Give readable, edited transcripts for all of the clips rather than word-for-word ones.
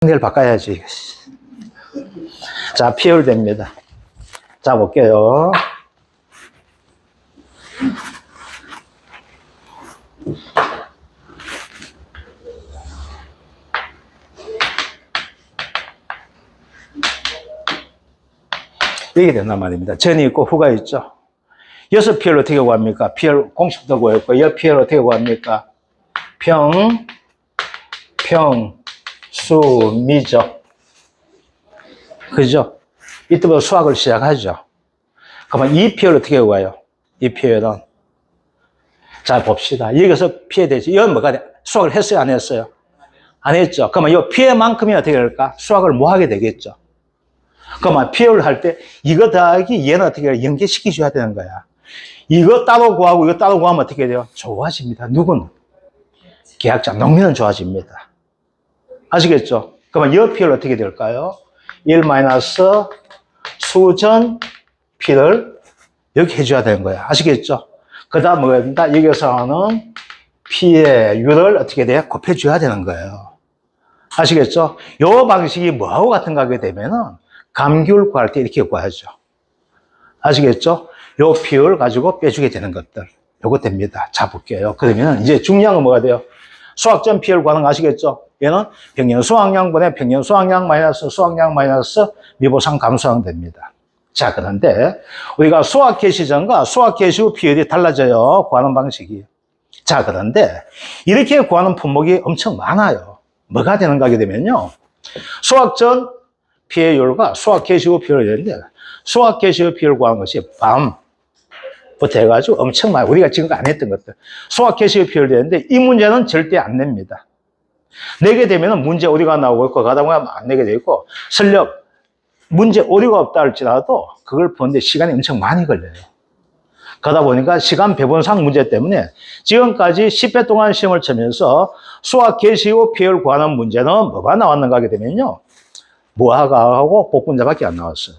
상태를 바꿔야지. 자, PL 됩니다. 자, 볼게요. 이렇게 된단 말입니다. 전이 있고 후가 있죠. 6PL 어떻게 구합니까? PL 공식도 구했고, 10PL 어떻게 구합니까? 평수미죠. 그죠? 이때부터 수학을 시작하죠. 그러면 2PL 어떻게 구해요? 2PL은. 자, 봅시다. 여기서 피해 되지. 이건 뭐가 돼? 수학을 했어요? 안 했어요? 안 했죠. 그러면 이 피해만큼이 어떻게 될까? 수학을 뭐 하게 되겠죠. 그러면 피해를 할 때 이거 더하기 얘는 어떻게 해요? 연계시켜줘야 되는 거야. 이거 따로 구하고 이거 따로 구하면 어떻게 돼요? 좋아집니다. 누구는? 계약자, 농민은 좋아집니다. 아시겠죠? 그러면 이 피해를 어떻게 될까요? 1 마이너스 수전 피를 이렇게 해줘야 되는 거야. 아시겠죠? 그 다음 뭐가 된다? 여기서는 피해율을 어떻게 돼요? 곱해줘야 되는 거예요. 아시겠죠? 요 방식이 뭐하고 같은가 하게 되면은 감귤 구할 때 이렇게 구하죠. 아시겠죠? 요 비율 가지고 빼주게 되는 것들. 요거 됩니다. 자, 볼게요. 그러면 이제 중요한 건 뭐가 돼요? 수학점 피율 구하는 거 아시겠죠? 얘는 평년 수학량분의 평년 수학량 마이너스 수학량 마이너스 미보상 감수하면 됩니다. 자, 그런데 우리가 수학 개시 전과 수학 개시 후 비율이 달라져요. 구하는 방식이. 자, 그런데 이렇게 구하는 품목이 엄청 많아요. 뭐가 되는가 하게 되면요. 수학 전 피해율과 수학 개시 후 비율이 되는데 수학 개시 후 비율 구하는 것이 밤부터 해가지고 엄청 많아요. 우리가 지금 안 했던 것들. 수학 개시 후 비율이 되는데 이 문제는 절대 안 냅니다. 내게 되면 문제 오류가 나오고 있고 가다 보면 안 내게 되어 있고 설령 문제 오류가 없다 할지라도 그걸 보는데 시간이 엄청 많이 걸려요. 그러다 보니까 시간 배분상 문제 때문에 지금까지 10회 동안 시험을 치면서 수학 개시 후 피해율 구하는 문제는 뭐가 나왔는가 하게 되면요. 무화과하고 복분자밖에 안 나왔어요.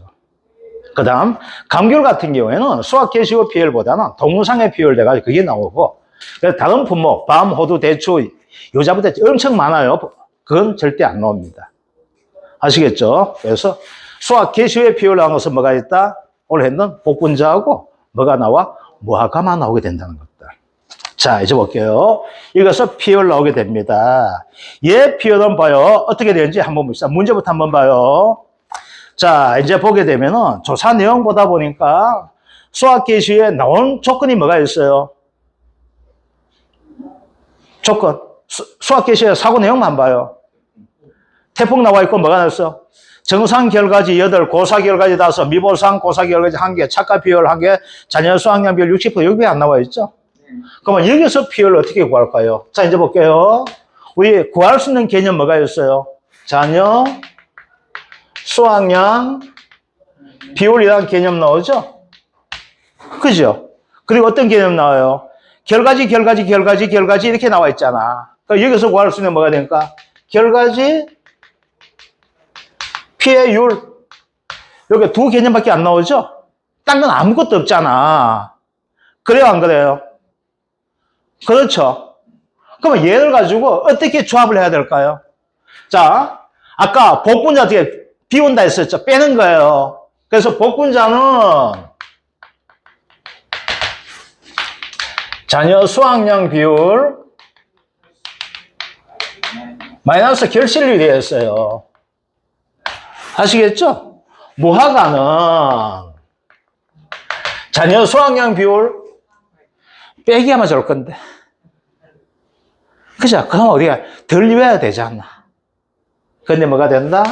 그 다음 감귤 같은 경우에는 수학 개시 후 피해율보다는 동영상의 피해율 돼가지고 그게 나오고 다른 품목, 밤, 호두, 대추, 요자부터 엄청 많아요. 그건 절대 안 나옵니다. 아시겠죠? 그래서 수학 개시 후에 피해율 나온 것은 뭐가 있다? 오늘 했는 복분자하고 뭐가 나와? 무화과만 나오게 된다는 것들. 자, 이제 볼게요. 이것은 피해율 나오게 됩니다. 얘 피해율은 봐요. 어떻게 되는지 한번 봅시다. 문제부터 한번 봐요. 자, 이제 보게 되면은 조사 내용 보다 보니까 수학 개시에 나온 조건이 뭐가 있어요? 조건. 수학 개시에 사고 내용만 봐요. 태풍 나와 있고 뭐가 나왔어? 정상 결과지 8, 고사 결과지 5, 미보상 고사 결과지 1개, 착각 비율 1개, 자녀 수학량 비율 60%, 여기 안 나와 있죠? 그러면 여기서 비율을 어떻게 구할까요? 자, 이제 볼게요. 우리 구할 수 있는 개념 뭐가 있어요? 자녀 수학량 비율이라는 개념 나오죠? 그죠? 그리고 어떤 개념 나와요? 결과지 이렇게 나와 있잖아. 그러니까 여기서 구할 수 있는 뭐가 되니까? 결과지 피해율. 여기 두 개념밖에 안 나오죠? 딴 건 아무것도 없잖아. 그래요, 안 그래요? 그렇죠. 그러면 얘를 가지고 어떻게 조합을 해야 될까요? 자, 아까 복분자 어떻게 비운다 했었죠? 빼는 거예요. 그래서 복분자는 자녀 수학량 비율 마이너스 결실률이 했어요. 아시겠죠? 무화과는 자녀 수학량 비율 빼기 하면 좋을 건데. 그죠? 그럼 우리가 덜 외워야 되잖아. 근데 뭐가 된다?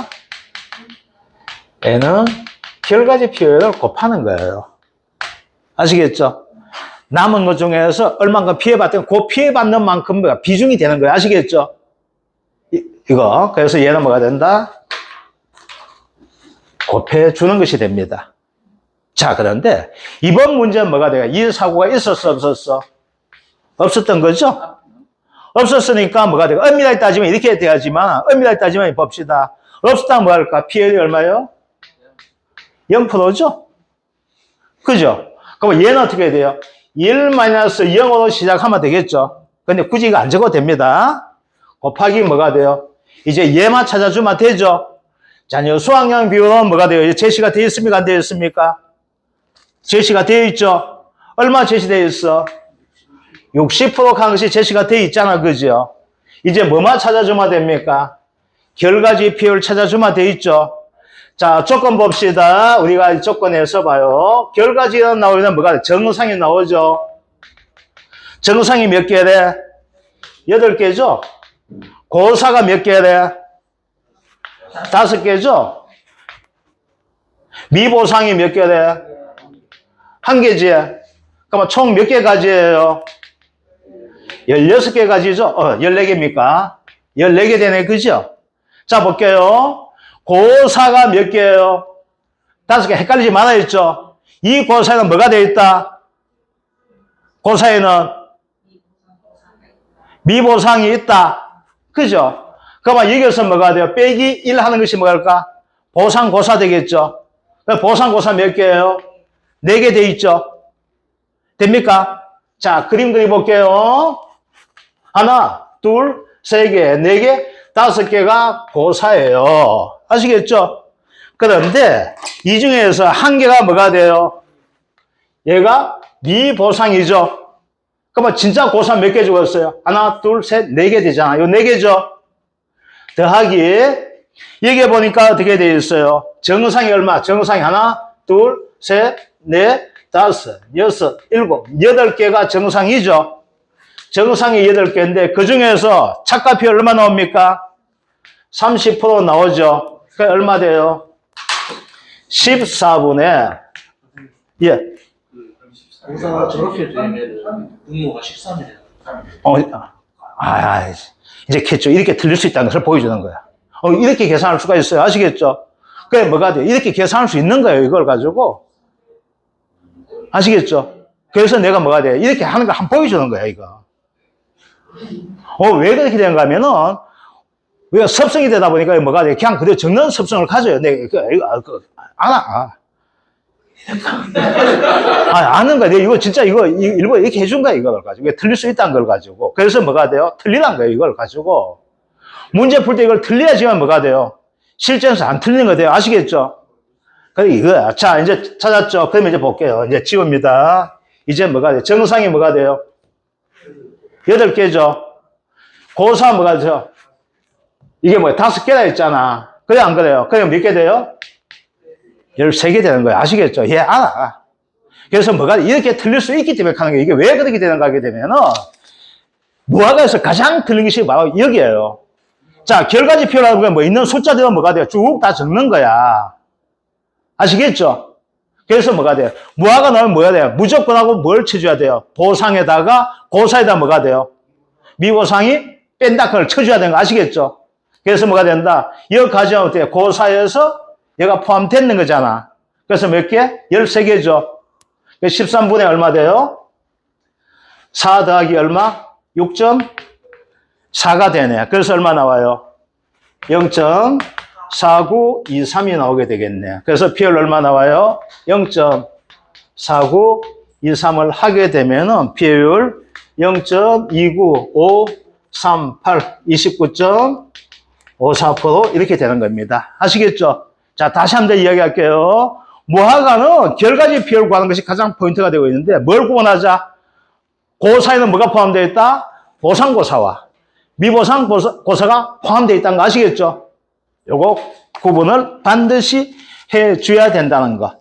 얘는 결과지 피해율을 곱하는 거예요. 아시겠죠? 남은 것 중에서 얼만큼 피해받든 그 피해받는 만큼 비중이 되는 거예요. 아시겠죠? 이거. 그래서 얘는 뭐가 된다? 곱해주는 것이 됩니다. 자, 그런데 이번 문제는 뭐가 돼요? 이 사고가 있었어, 없었어? 없었던 거죠? 없었으니까 뭐가 돼요? 엄밀하게 따지면 이렇게 돼야지만, 엄밀하게 따지면 봅시다. 없었다면 뭐 할까? 피해율이 얼마예요? 0%죠? 그죠? 그럼 얘는 어떻게 해야 돼요? 1-0으로 시작하면 되겠죠? 근데 굳이 이거 안 적어도 됩니다. 곱하기 뭐가 돼요? 이제 얘만 찾아주면 되죠. 자, 이 수학량 비율은 뭐가 돼요? 제시가 되어 있습니까? 안 되어 있습니까? 제시가 되어 있죠. 얼마 제시되어 있어? 60% 한 것이 제시가 되어 있잖아. 그죠? 이제 뭐만 찾아주면 됩니까? 결과지 비율 찾아주면 되어 있죠. 자, 조건 봅시다. 우리가 이 조건에서 봐요. 결과지는 나오면 뭐가 돼? 정상이 나오죠. 정상이 몇 개야 돼? 8개죠? 고사가 몇 개야 돼? 5개죠? 미보상이 몇 개야 돼? 1개지? 그러면 총 몇 개 가지예요? 16개 가지죠? 14개입니까? 14개 되네, 그죠? 자, 볼게요. 고사가 몇 개예요? 5개. 헷갈리지 말아야겠죠? 이 고사에는 뭐가 되어 있다? 고사에는 미보상이 있다. 그죠? 그러면 여기서 뭐가 돼요? 빼기 1 하는 것이 뭐랄까? 보상고사 되겠죠? 보상고사 몇 개예요? 4개 되어 있죠? 됩니까? 자, 그림 그려볼게요. 하나, 둘, 3개, 4개, 5개가 고사예요. 아시겠죠? 그런데 이 중에서 1개가 뭐가 돼요? 얘가 미보상이죠? 그러면 진짜 고사 몇 개 죽었어요? 하나, 둘, 셋, 4개 되잖아요. 4개죠? 더하기, 여기 보니까 어떻게 되어 있어요? 정상이 얼마? 정상이 하나, 둘, 셋, 넷, 5, 6, 7, 8개가 정상이죠? 정상이 8개인데 그 중에서 착가표 얼마 나옵니까? 30% 나오죠? 그게 얼마 돼요? 14분의 예. 공사가 저렇게 되면 분모가 13이래요. 이제 겠죠. 이렇게 틀릴 수 있다는 것을 보여주는 거야. 이렇게 계산할 수가 있어요. 아시겠죠? 그게 뭐가 돼요? 이렇게 계산할 수 있는 거예요. 이걸 가지고. 아시겠죠? 그래서 내가 뭐가 돼요? 이렇게 하는 걸 한번 보여주는 거야, 이거. 왜 그렇게 되는가 하면은, 우리가 습성이 되다 보니까 뭐가 돼요? 그냥 그대로 적는 습성을 가져요. 내가, 알아. 아는 거야. 이거 진짜 일부러 이렇게 해준 거야, 이걸 가지고. 틀릴 수 있다는 걸 가지고. 그래서 뭐가 돼요? 틀리란 거예요, 이걸 가지고. 문제 풀 때 이걸 틀려야지만 뭐가 돼요? 실전에서 안 틀리는 거 돼요. 아시겠죠? 그래, 이거야. 자, 이제 찾았죠? 그러면 이제 볼게요. 이제 지웁니다. 이제 뭐가 돼요? 정상이 뭐가 돼요? 8개죠? 고사 뭐가 돼요? 이게 뭐야? 5개나 있잖아. 그래, 안 그래요? 그럼 몇 개 돼요? 13개 되는 거예요. 아시겠죠? 예, 알아. 그래서 뭐가 이렇게 틀릴 수 있기 때문에 하는 게 이게 왜 그렇게 되는가 하게 되면은 무화과에서 가장 틀린 것이 바로 여기에요. 자, 결과지표라는 건 뭐 있는 숫자들은 뭐가 돼요? 쭉 다 적는 거야. 아시겠죠? 그래서 뭐가 돼요? 무화과 나오면 뭐가 돼요? 무조건 하고 뭘 쳐줘야 돼요? 보상에다가 고사에다 뭐가 돼요? 미보상이 뺀다 그걸 쳐줘야 되는 거 아시겠죠? 그래서 뭐가 된다? 이거 가져오면 어때요? 고사에서 얘가 포함되는 거잖아. 그래서 몇 개? 13개죠. 13분의 얼마 돼요? 4 더하기 얼마? 6.4가 되네. 그래서 얼마 나와요? 0.4923이 나오게 되겠네. 그래서 비율 얼마 나와요? 0.4923을 하게 되면은 비율 0.29538, 29.54% 이렇게 되는 겁니다. 아시겠죠? 자, 다시 한 번 더 이야기할게요. 무화과는 결과지 비율 구하는 것이 가장 포인트가 되고 있는데 뭘 구분하자? 고사에는 뭐가 포함되어 있다? 보상고사와 미보상고사가 포함되어 있다는 거 아시겠죠? 요거 구분을 반드시 해줘야 된다는 거.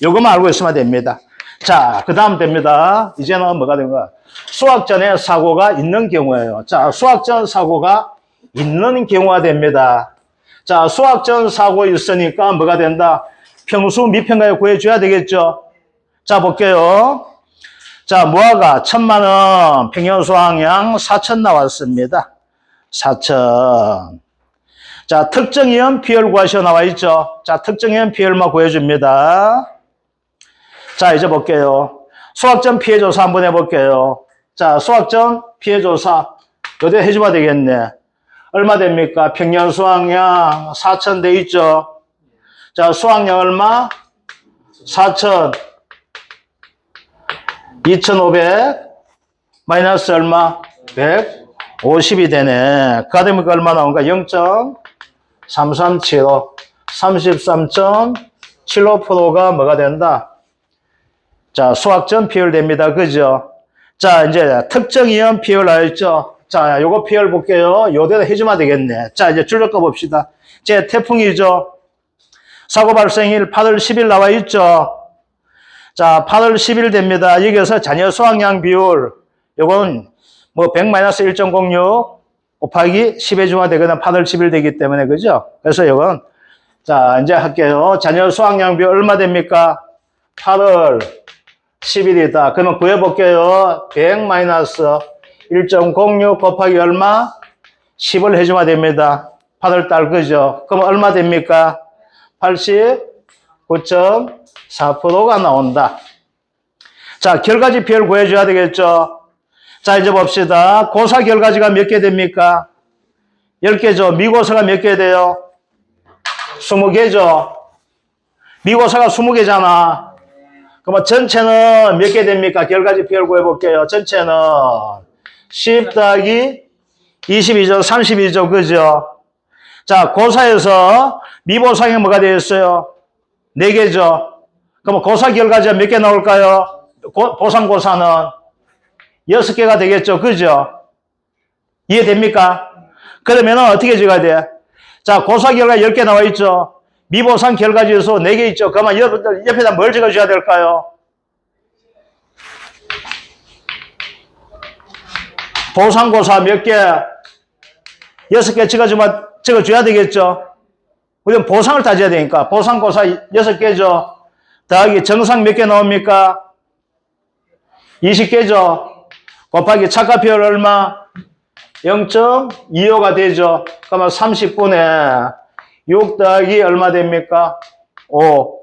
요거만 알고 있으면 됩니다. 자, 그 다음 됩니다. 이제는 뭐가 된 거야? 수학전에 사고가 있는 경우예요. 자, 수학전 사고가 있는 경우가 됩니다. 자, 수학전 사고 있으니까 뭐가 된다? 평수 미평가에 구해줘야 되겠죠? 자, 볼게요. 자, 무화과 1000만원, 평형수학량 4000 나왔습니다. 4000. 자, 특정이원 비율 구하시오 나와 있죠? 자, 특정이원 비율만 구해줍니다. 자, 이제 볼게요. 수학전 피해조사 한번 해볼게요. 자, 수학전 피해조사. 요대 해주면 되겠네. 얼마 됩니까? 평년 수학량 4000 돼 있죠? 자, 수학량 얼마? 4000. 2500. 마이너스 얼마? 100. 50이 되네. 그 다음에 얼마 나온가? 0.3375. 33.75%가 뭐가 된다? 자, 수학점 비율 됩니다. 그죠? 자, 이제 특정 이온 비율 나왔죠? 자, 요거 비율 볼게요. 요대로 해주면 되겠네. 자, 이제 줄여서 봅시다. 제 태풍이죠? 사고 발생일 8월 10일 나와 있죠? 자, 8월 10일 됩니다. 여기서 잔여 수확량 비율, 요건 뭐 100-1.06 곱하기 10의 중화 되거나 8월 10일 되기 때문에, 그죠? 그래서 요건, 자, 이제 할게요. 잔여 수확량 비율 얼마 됩니까? 8월 10일이다. 그러면 구해볼게요. 100-1.06 곱하기 얼마? 10을 해주면 됩니다. 8월달, 그죠? 그럼 얼마 됩니까? 89.4%가 나온다. 자, 결과지 비율 구해줘야 되겠죠? 자, 이제 봅시다. 고사 결과지가 몇 개 됩니까? 10개죠. 미고사가 몇 개 돼요? 20개죠. 미고사가 20개잖아. 그럼 전체는 몇 개 됩니까? 결과지 비율 구해볼게요. 전체는 10 더하기 22죠. 32죠. 그죠? 자, 고사에서 미보상이 뭐가 되었어요? 4개죠. 그럼 고사 결과지가 몇 개 나올까요? 보상고사는 6개가 되겠죠. 그죠? 이해됩니까? 그러면 어떻게 적어야 돼? 자, 고사 결과 10개 나와 있죠. 미보상 결과지에서 4개 있죠. 그러면 여러분들 옆에다 뭘 적어줘야 될까요? 보상고사 몇 개? 6개 적어줘야 되겠죠. 우리는 보상을 따져야 되니까. 보상고사 6개죠. 더하기 정상 몇 개 나옵니까? 20개죠. 곱하기 착각비율 얼마? 0.25가 되죠. 그러면 30분에 6 더하기 얼마 됩니까? 5.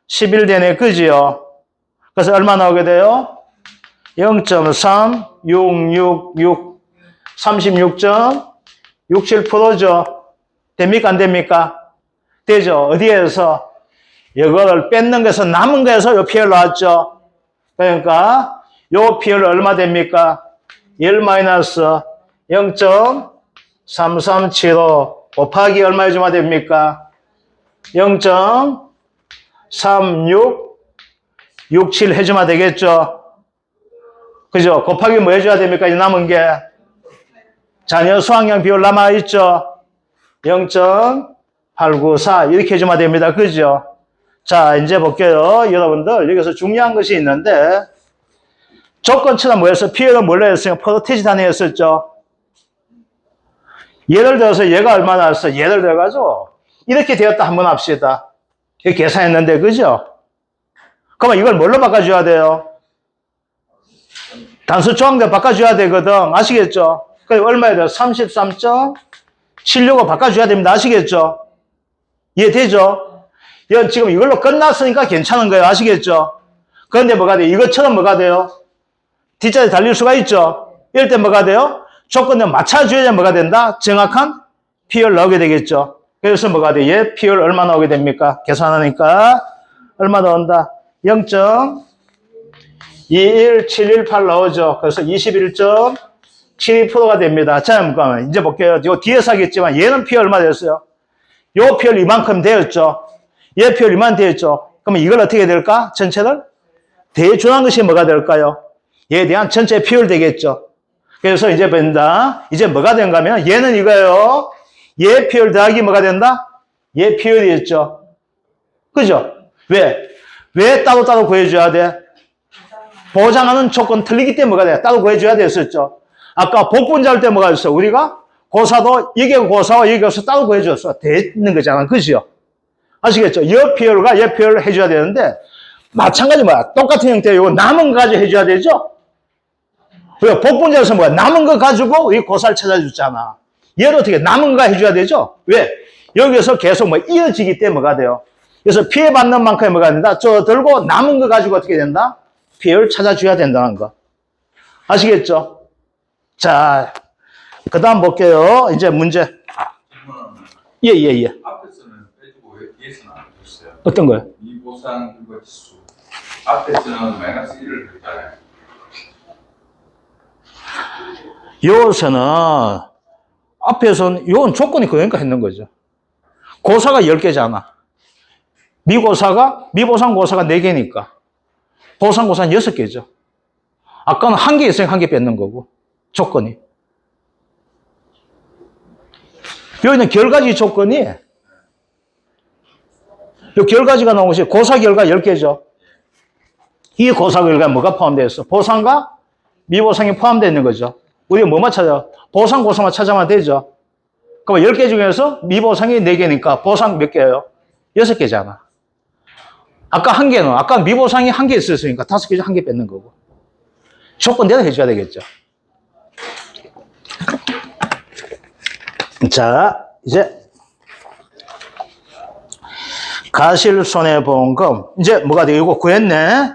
11 되네. 그지요? 그래서 얼마 나오게 돼요? 0.3666. 36.67%죠. 됩니까? 안 됩니까? 되죠. 어디에서? 이거를 뺏는 것에서 남은 거에서 요 피해를 나왔죠. 그러니까 요 피해를 얼마 됩니까? 1-0.3375 곱하기 얼마 해주면 됩니까? 0.3667 해주면 되겠죠. 그죠? 곱하기 뭐 해줘야 됩니까? 이 남은 게 잔여 수확량 비율 남아있죠. 0.894 이렇게 해주면 됩니다. 그죠? 자, 이제 볼게요. 여러분들, 여기서 중요한 것이 있는데, 조건처럼 뭐였어? 피해는 뭘로 했어요? 포도티지 단위였었죠? 예를 들어서 얘가 얼마나 왔어? 예를 들어가지고, 이렇게 되었다 한번 합시다. 이렇게 계산했는데, 그죠? 그러면 이걸 뭘로 바꿔줘야 돼요? 단수 조항대로 바꿔줘야 되거든. 아시겠죠? 그럼 얼마야 돼요? 33.76을 바꿔줘야 됩니다. 아시겠죠? 이해되죠? 지금 이걸로 끝났으니까 괜찮은 거예요. 아시겠죠? 그런데 뭐가 돼요? 이것처럼 뭐가 돼요? 뒷자리 달릴 수가 있죠? 이럴 때 뭐가 돼요? 조건을 맞춰줘야 뭐가 된다? 정확한 피율 나오게 되겠죠? 그래서 뭐가 돼요? 얘 피율 얼마 나오게 됩니까? 계산하니까 얼마 나온다? 0.21718 나오죠. 그래서 21.72%가 됩니다. 자, 잠깐만. 이제 볼게요. 이거 뒤에서 하겠지만 얘는 피율 얼마 됐어요? 요 피율 이만큼 되었죠? 얘 피율 이만 되었죠? 그러면 이걸 어떻게 될까? 전체를 대준한 것이 뭐가 될까요? 얘에 대한 전체 피율 되겠죠? 그래서 이제 본다. 이제 뭐가 된가 하면 얘는 이거예요. 얘 피율 더하기 뭐가 된다? 얘 피율이었죠. 그죠? 왜 따로따로 구해줘야 돼? 보장하는 조건 틀리기 때문에 뭐가 돼? 따로 구해줘야 됐었죠. 아까 복분자 할 때 뭐가 있어? 우리가 고사도 이게 고사와 이게 고사 따로 구해줬어. 되는 거잖아. 그죠? 아시겠죠? 여 피율과 얘 피율을 해줘야 되는데 마찬가지 뭐야? 똑같은 형태 이거 남은 거 가지고 해줘야 되죠? 왜? 복분자에서 뭐야? 남은 거 가지고 이 고사를 찾아줬잖아. 얘를 어떻게 남은 거 해줘야 되죠? 왜? 여기서 계속 뭐 이어지기 때문에 뭐가 돼요? 그래서 피해받는 만큼의 뭐가 된다? 저 들고 남은 거 가지고 어떻게 된다? 피해를 찾아줘야 된다는 거. 아시겠죠? 자, 그 다음 볼게요. 이제 문제. 예. 앞에서는 빼주고 왜 뒤에서는 안 줬어요? 어떤 거요? 미보상 결과 지수. 앞에서는 마이너스 1을 했잖아요. 여기서는 앞에서는 이건 조건이 그러니까 했는 거죠. 고사가 10개잖아. 미보상고사가 4개니까. 보상고사는 6개죠. 아까는 1개 있으니까 1개 뺏는 거고. 조건이. 여기는 결과지 조건이, 요 결과지가 나온 것이 고사 결과 10개죠. 이 고사 결과에 뭐가 포함되어 있어? 보상과 미보상이 포함되어 있는 거죠. 우리가 뭐만 찾아? 보상, 고사만 찾아만 되죠. 그럼 10개 중에서 미보상이 4개니까 보상 몇 개예요? 6개잖아. 아까 1개는, 아까 미보상이 1개 있었으니까 5개 중 1개 뺏는 거고. 조건대로 해줘야 되겠죠. 자, 이제 가실손해보험금. 이제 뭐가 돼? 이거 구했네?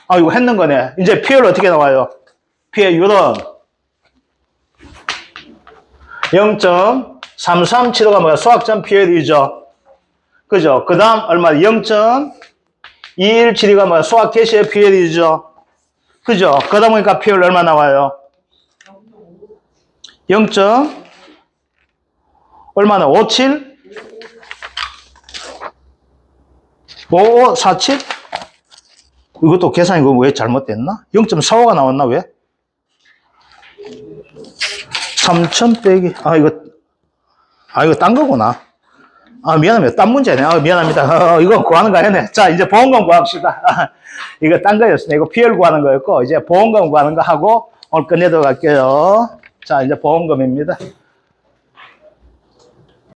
아, 이거 했는 거네. 이제 피해율 어떻게 나와요? 피해율은 0.337호가 뭐야? 소학점 피해율이죠. 그죠? 그 다음 얼마? 0.2172가 뭐야? 소학 개시의 피해율이죠. 그죠? 그러다 보니까 피해율 얼마 나와요? 0. 얼마나? 57? 5547? 이것도 계산이 왜 잘못됐나? 0.45가 나왔나, 왜? 3000 빼기, 이거 딴 거구나. 미안합니다. 딴 문제네. 미안합니다. 이거 구하는 거 아니네. 자, 이제 보험금 구합시다. 이거 딴 거였으네. 이거 피해를 구하는 거였고, 이제 보험금 구하는 거 하고 오늘 끝내도록 할게요. 자, 이제 보험금입니다.